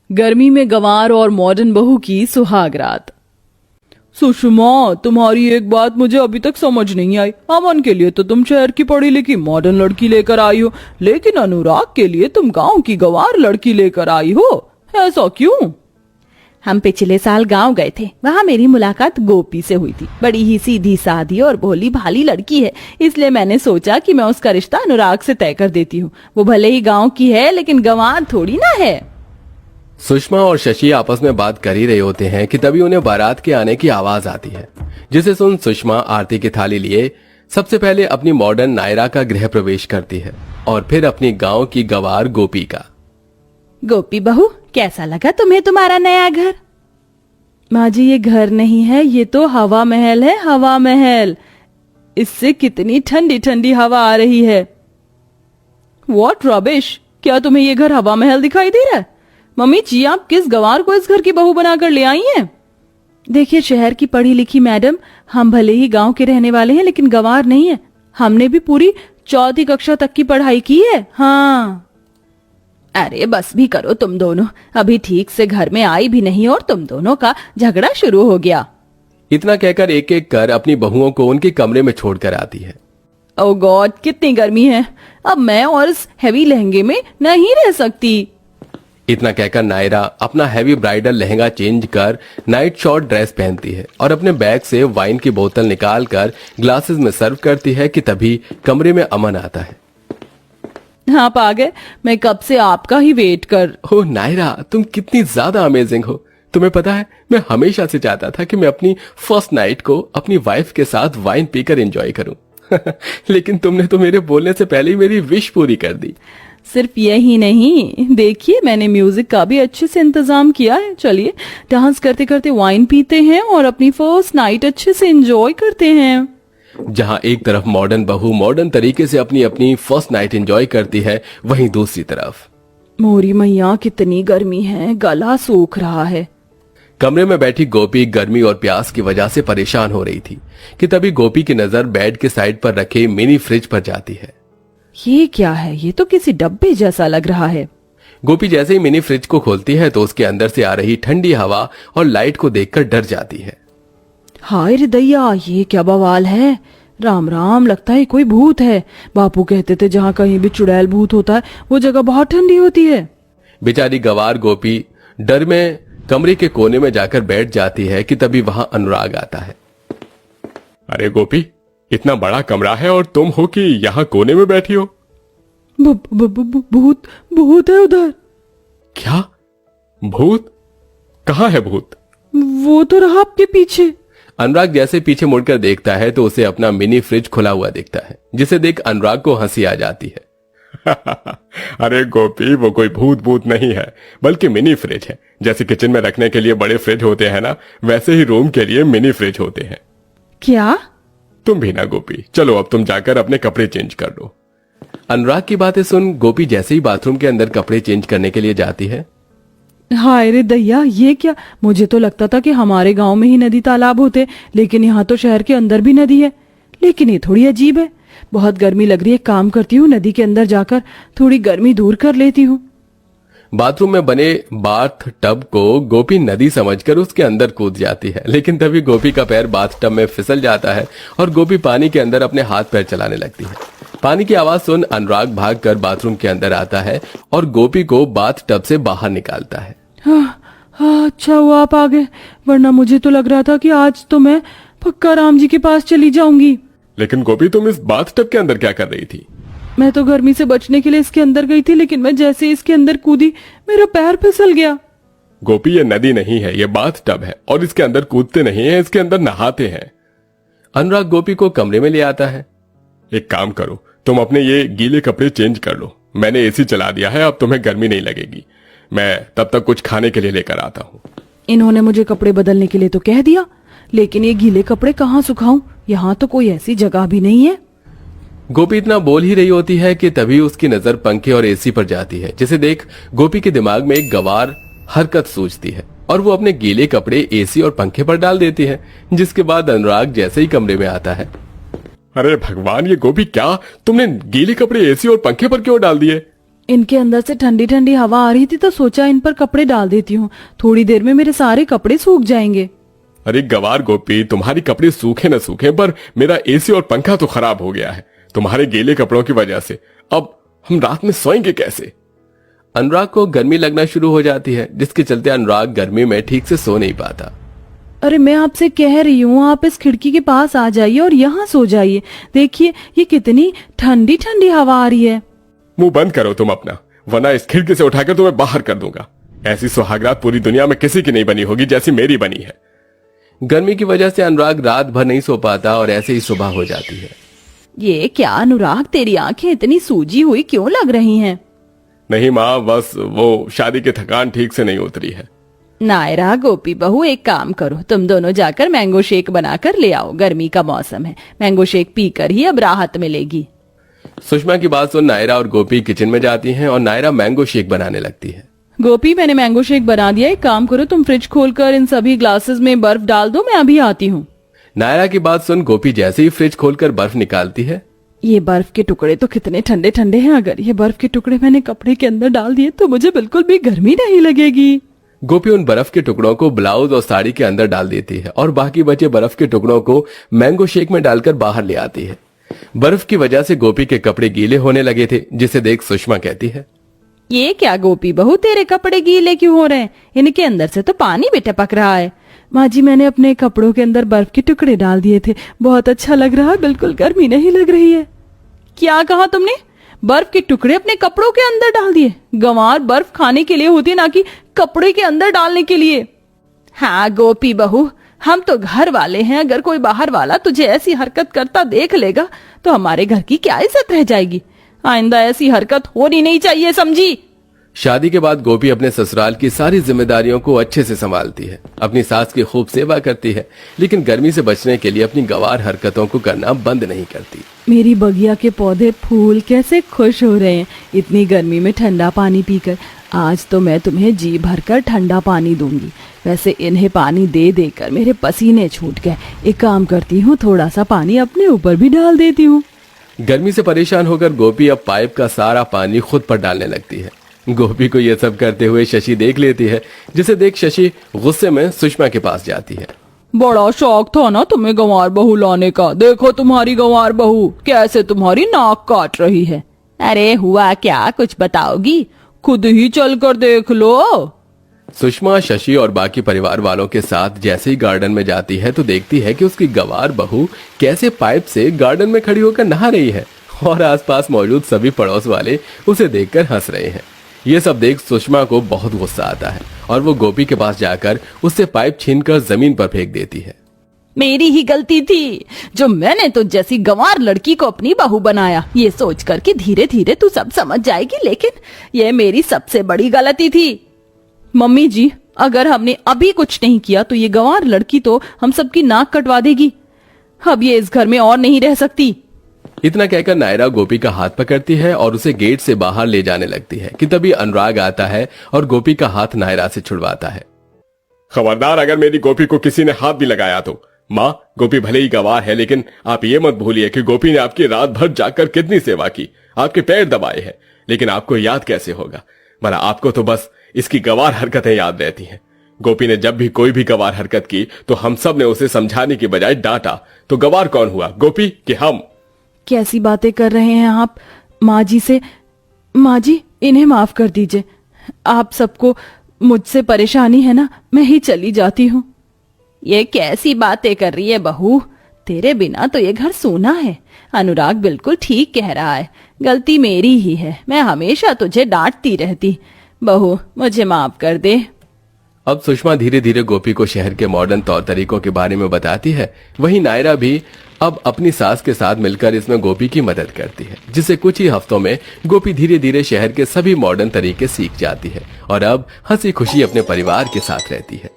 गर्मी में गंवार और मॉडर्न बहू की सुहाग रात। सुषमा, तुम्हारी एक बात मुझे अभी तक समझ नहीं आई। अमन के लिए तो तुम शहर की पढ़ी लिखी मॉडर्न लड़की लेकर आई हो, लेकिन अनुराग के लिए तुम गांव की गंवार लड़की लेकर आई हो, ऐसा क्यों? हम पिछले साल गांव गए थे, वहाँ मेरी मुलाकात गोपी से हुई थी। बड़ी ही सीधी सादी और भोली भाली लड़की है, इसलिए मैंने सोचा कि मैं उसका रिश्ता अनुराग से तय कर देती हूँ। वो भले ही गांव की है, लेकिन गंवार थोड़ी ना है। सुषमा और शशि आपस में बात कर ही रहे होते हैं कि तभी उन्हें बारात के आने की आवाज आती है, जिसे सुन सुषमा आरती की थाली लिए सबसे पहले अपनी मॉडर्न नायरा का गृह प्रवेश करती है और फिर अपनी गांव की गंवार गोपी का। गोपी बहू, कैसा लगा तुम्हें तुम्हारा नया घर? माँ जी, ये घर नहीं है, ये तो हवा महल है, हवा महल। इससे कितनी ठंडी ठंडी हवा आ रही है। व्हाट रबिश, क्या तुम्हें ये घर हवा महल दिखाई दे रहा है? मम्मी जी, आप किस गंवार को इस घर की बहू बनाकर ले आई हैं? देखिए शहर की पढ़ी लिखी मैडम, हम भले ही गांव के रहने वाले हैं, लेकिन गंवार नहीं है। हमने भी पूरी 4वीं कक्षा तक की पढ़ाई की है। हाँ। अरे बस भी करो तुम दोनों, अभी ठीक से घर में आई भी नहीं और तुम दोनों का झगड़ा शुरू हो गया। इतना कहकर एक एक कर अपनी बहुओं को उनके कमरे में छोड़कर आती है। ओह गॉड, कितनी गर्मी है, अब मैं और इस हैवी लहंगे में नहीं रह सकती। इतना कहकर नायरा अपना हैवी ब्राइडल लहंगा चेंज कर नाइट शॉर्ट ड्रेस पहनती है और अपने बैग से वाइन की बोतल निकालकर ग्लासेस में सर्व करती है कि तभी कमरे में अमन आता है। आप आ गए, मैं कब से आपका ही वेट कर। ओ नायरा, तुम कितनी ज्यादा अमेजिंग हो। तुम्हें पता है, मैं हमेशा से चाहता था कि मैं अपनी फर्स्ट नाइट को अपनी वाइफ के साथ वाइन पीकर एंजॉय करूं। लेकिन तुमने तो मेरे बोलने से पहले ही मेरी विश पूरी कर दी। सिर्फ यही नहीं, देखिए मैंने म्यूजिक का भी अच्छे से इंतजाम किया है। चलिए डांस करते करते वाइन पीते हैं और अपनी फर्स्ट नाइट अच्छे से एंजॉय करते हैं। जहां एक तरफ मॉडर्न बहू मॉडर्न तरीके से अपनी अपनी फर्स्ट नाइट एंजॉय करती है, वहीं दूसरी तरफ मोरी मैया, कितनी गर्मी है, गला सूख रहा है। कमरे में बैठी गोपी गर्मी और प्यास की वजह से परेशान हो रही थी कि तभी गोपी की नजर बेड के साइड पर रखे मिनी फ्रिज पर जाती है। ये क्या है? ये तो किसी डब्बे जैसा लग रहा है। गोपी जैसे ही मिनी फ्रिज को खोलती है तो उसके अंदर से आ रही ठंडी हवा और लाइट को देखकर डर जाती है। हाय रे दैया, ये क्या बवाल है? राम राम, लगता है कोई भूत है। बापू कहते थे जहाँ कहीं भी चुड़ैल भूत होता है वो जगह बहुत ठंडी होती है। बेचारी गंवार गोपी डर में कमरे के कोने में जाकर बैठ जाती है कि तभी वहां अनुराग आता है। अरे गोपी, इतना बड़ा कमरा है और तुम हो कि यहाँ कोने में बैठी हो? भूत भूत है उधर। क्या भूत? कहाँ है भूत? वो तो रहा आपके पीछे। अनुराग जैसे पीछे मुड़कर देखता है तो उसे अपना मिनी फ्रिज खुला हुआ दिखता है, जिसे देख अनुराग को हंसी आ जाती है। अरे गोपी, वो कोई भूत नहीं है, बल्कि मिनी फ्रिज है। जैसे किचन में रखने के लिए बड़े फ्रिज होते हैं ना, वैसे ही रूम के लिए मिनी फ्रिज होते हैं। क्या? तुम भी ना गोपी, चलो अब तुम जाकर अपने कपड़े चेंज कर लो। अनुराग की बातें सुन गोपी जैसे ही बाथरूम के अंदर कपड़े चेंज करने के लिए जाती है। हाय रे दैया, ये क्या? मुझे तो लगता था कि हमारे गांव में ही नदी तालाब होते, लेकिन यहाँ तो शहर के अंदर भी नदी है। लेकिन ये थोड़ी अजीब है। बहुत गर्मी लग रही है, काम करती हूँ, नदी के अंदर जाकर थोड़ी गर्मी दूर कर लेती हूँ। बाथरूम में बने बाथ टब को गोपी नदी समझकर उसके अंदर कूद जाती है, लेकिन तभी गोपी का पैर बाथ टब में फिसल जाता है और गोपी पानी के अंदर अपने हाथ पैर चलाने लगती है। पानी की आवाज सुन अनुराग भागकर बाथरूम के अंदर आता है और गोपी को बाथ टब से बाहर निकालता है। हाँ, अच्छा हुआ आप आ गए, वरना मुझे तो लग रहा था कि आज तो मैं पक्का राम जी के पास चली जाऊंगी। लेकिन गोपी, तुम इस बाथ टब के अंदर क्या कर रही थी? मैं तो गर्मी से बचने के लिए इसके अंदर गई थी, लेकिन मैं जैसे ही इसके अंदर कूदी मेरा पैर फिसल गया। गोपी, ये नदी नहीं है, ये बाथ टब है और इसके अंदर कूदते नहीं है, इसके अंदर नहाते हैं। अनुराग गोपी को कमरे में ले आता है। एक काम करो, तुम अपने ये गीले कपड़े चेंज कर लो। मैंने एसी चला दिया है, अब तुम्हें गर्मी नहीं लगेगी। मैं तब तक कुछ खाने के लिए लेकर आता हूँ। इन्होंने मुझे कपड़े बदलने के लिए तो कह दिया, लेकिन ये गीले कपड़े कहाँ सुखाऊं? यहाँ तो कोई ऐसी जगह भी नहीं है। गोपी इतना बोल ही रही होती है कि तभी उसकी नजर पंखे और एसी पर जाती है, जिसे देख गोपी के दिमाग में एक गंवार हरकत सूझती है और वो अपने गीले कपड़े एसी और पंखे पर डाल देती है। जिसके बाद अनुराग जैसे ही कमरे में आता है। अरे भगवान, ये गोपी, क्या तुमने गीले कपड़े एसी और पंखे पर क्यों डाल दिए? इनके अंदर से ठंडी ठंडी हवा आ रही थी तो सोचा इन पर कपड़े डाल देती हूँ, थोड़ी देर में मेरे सारे कपड़े सूख जाएंगे। अरे गवार गोपी, तुम्हारी कपड़े सूखे न सूखे, पर मेरा एसी और पंखा तो खराब हो गया है तुम्हारे गीले कपड़ों की वजह से। अब हम रात में सोएंगे कैसे? अनुराग को गर्मी लगना शुरू हो जाती है, जिसके चलते अनुराग गर्मी में ठीक से सो नहीं पाता। अरे मैं आपसे कह रही हूँ, आप इस खिड़की के पास आ जाइए और यहाँ सो जाइए। देखिए ये कितनी ठंडी ठंडी हवा आ रही है। मुंह बंद करो तुम अपना, वरना इस खिड़की से उठाकर तुम्हें बाहर कर दूंगा। ऐसी सुहागरात पूरी दुनिया में किसी की नहीं बनी होगी जैसी मेरी बनी है। गर्मी की वजह से अनुराग रात भर नहीं सो पाता और ऐसे ही सुबह हो जाती है। ये क्या अनुराग, तेरी आंखें इतनी सूजी हुई क्यों लग रही हैं? नहीं माँ, बस वो शादी की थकान ठीक से नहीं उतरी है। नायरा, गोपी बहू, एक काम करो, तुम दोनों जाकर मैंगो शेक बनाकर ले आओ। गर्मी का मौसम है, मैंगो शेक पीकर ही अब राहत मिलेगी। सुषमा की बात सुन नायरा और गोपी किचन में जाती हैं और नायरा मैंगो शेक बनाने लगती है। गोपी, मैंने मैंगो शेक बना दिया। एक काम करो, तुम फ्रिज खोलकर इन सभी ग्लासेस में बर्फ डाल दो, मैं अभी आती हूँ। नायरा की बात सुन गोपी जैसे ही फ्रिज खोलकर बर्फ निकालती है। ये बर्फ के टुकड़े तो कितने ठंडे ठंडे हैं। अगर ये बर्फ के टुकड़े मैंने कपड़े के अंदर डाल दिए तो मुझे बिल्कुल भी गर्मी नहीं लगेगी। गोपी उन बर्फ के टुकड़ों को ब्लाउज और साड़ी के अंदर डाल देती है और बाकी बचे बर्फ के टुकड़ों को मैंगो शेक में डालकर बाहर ले आती है। बर्फ की वजह से गोपी के कपड़े गीले होने लगे थे, जिसे देख सुषमा कहती है, ये क्या गोपी बहू, तेरे कपड़े गीले क्यों हो रहे हैं? इनके अंदर से तो पानी भी टपक रहा है। माँ जी, मैंने अपने कपड़ों के अंदर बर्फ के टुकड़े डाल दिए थे, बहुत अच्छा लग रहा है, बिल्कुल गर्मी नहीं लग रही है। क्या कहा तुमने? बर्फ के टुकड़े अपने कपड़ों के अंदर डाल दिए? गंवार बर्फ खाने के लिए होती है, ना कि कपड़े के अंदर डालने के लिए। हाँ गोपी बहू, हम तो घर वाले हैं, अगर कोई बाहर वाला तुझे ऐसी हरकत करता देख लेगा तो हमारे घर की क्या इज्जत रह जाएगी। आइंदा ऐसी हरकत होनी नहीं चाहिए, समझी? शादी के बाद गोपी अपने ससुराल की सारी जिम्मेदारियों को अच्छे से संभालती है, अपनी सास की खूब सेवा करती है, लेकिन गर्मी से बचने के लिए अपनी गंवार हरकतों को करना बंद नहीं करती। मेरी बगिया के पौधे फूल कैसे खुश हो रहे हैं इतनी गर्मी में ठंडा पानी पीकर। आज तो मैं तुम्हें जी भरकर ठंडा पानी दूंगी। वैसे इन्हें पानी दे देकर मेरे पसीने छूट गए। एक काम करती हूँ, थोड़ा सा पानी अपने ऊपर भी डाल देती हूँ। गर्मी से परेशान होकर गोपी अब पाइप का सारा पानी खुद पर डालने लगती है। गोपी को यह सब करते हुए शशि देख लेती है, जिसे देख शशि गुस्से में सुषमा के पास जाती है। बड़ा शौक था ना तुम्हें गंवार बहू लाने का, देखो तुम्हारी गंवार बहू कैसे तुम्हारी नाक काट रही है। अरे हुआ क्या, कुछ बताओगी? खुद ही चल कर देख लो। सुषमा शशि और बाकी परिवार वालों के साथ जैसे ही गार्डन में जाती है तो देखती है कि उसकी गंवार बहू कैसे पाइप से गार्डन में खड़ी होकर नहा रही है और आसपास मौजूद सभी पड़ोस वाले उसे देखकर हंस रहे हैं। ये सब देख सुषमा को बहुत गुस्सा आता है और वो गोपी के पास जाकर उससे पाइप छीनकर जमीन पर फेंक देती है। मेरी ही गलती थी जो मैंने तो जैसी गंवार लड़की को अपनी बहू बनाया, ये सोचकर कि धीरे धीरे तू सब समझ जाएगी, लेकिन ये मेरी सबसे बड़ी गलती थी। मम्मी जी, अगर हमने अभी कुछ नहीं किया तो ये गंवार लड़की तो हम सबकी नाक कटवा देगी। अब ये इस घर में और नहीं रह सकती। इतना कहकर नायरा गोपी का हाथ पकड़ती है और उसे गेट से बाहर ले जाने लगती है कि तभी अनुराग आता है और गोपी का हाथ नायरा से छुड़वाता है। खबरदार, अगर मेरी गोपी को किसी ने हाथ भी लगाया तो। माँ, गोपी भले ही गंवार है, लेकिन आप ये मत भूलिए कि गोपी ने आपकी रात भर जाकर कितनी सेवा की, आपके पैर दबाए हैं, लेकिन आपको याद कैसे होगा? मरा आपको तो बस इसकी गंवार हरकतें याद रहती हैं। गोपी ने जब भी कोई भी गंवार हरकत की तो हम सब ने उसे समझाने की बजाय डांटा। तो गंवार कौन हुआ, गोपी कि हम? कैसी बातें कर रहे हैं आप? माँ जी से, माँ जी इन्हें माफ कर दीजिए। आप सबको मुझसे परेशानी है ना, मैं ही चली जाती हूँ। ये कैसी बातें कर रही है बहू, तेरे बिना तो ये घर सूना है। अनुराग बिल्कुल ठीक कह रहा है, गलती मेरी ही है, मैं हमेशा तुझे डांटती रहती। बहू मुझे माफ कर दे। अब सुषमा धीरे धीरे गोपी को शहर के मॉडर्न तौर तरीकों के बारे में बताती है। वहीं नायरा भी अब अपनी सास के साथ मिलकर इसमें गोपी की मदद करती है, जिससे कुछ ही हफ्तों में गोपी धीरे धीरे शहर के सभी मॉडर्न तरीके सीख जाती है और अब हंसी खुशी अपने परिवार के साथ रहती है।